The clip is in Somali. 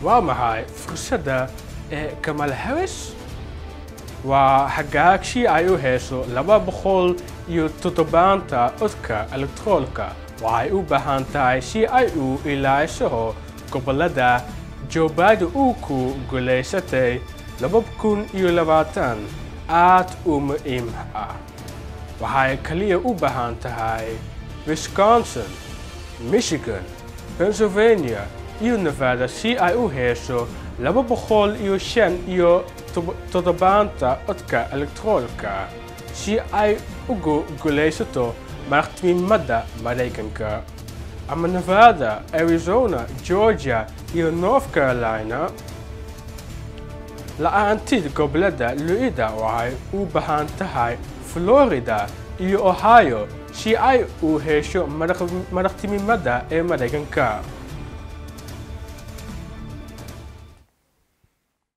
waa maxay fursadda Kamala Harris? waa hagaagshii ay u hesho 270 codka elektaroolka waxay u baahan tahay si ay u ilaasho gobolada Joe Biden uu ku guulaystay 2020 aad u muhiim ah. waxay kaliya u baahan tahay Wisconsin, Michigan, Pennsylvania iyo Nevada si ay u hesho 270 codka elektaroolka si ay ugu guulaysato madaxtinimada Mareykanka. ama Nevada, Arizona, Georgia iyo North Carolina. la'aantid gobolada Luida waxay u baahan tahay Florida iyo Ohio si ay u hesho madaxtinimada ee Mareykanka.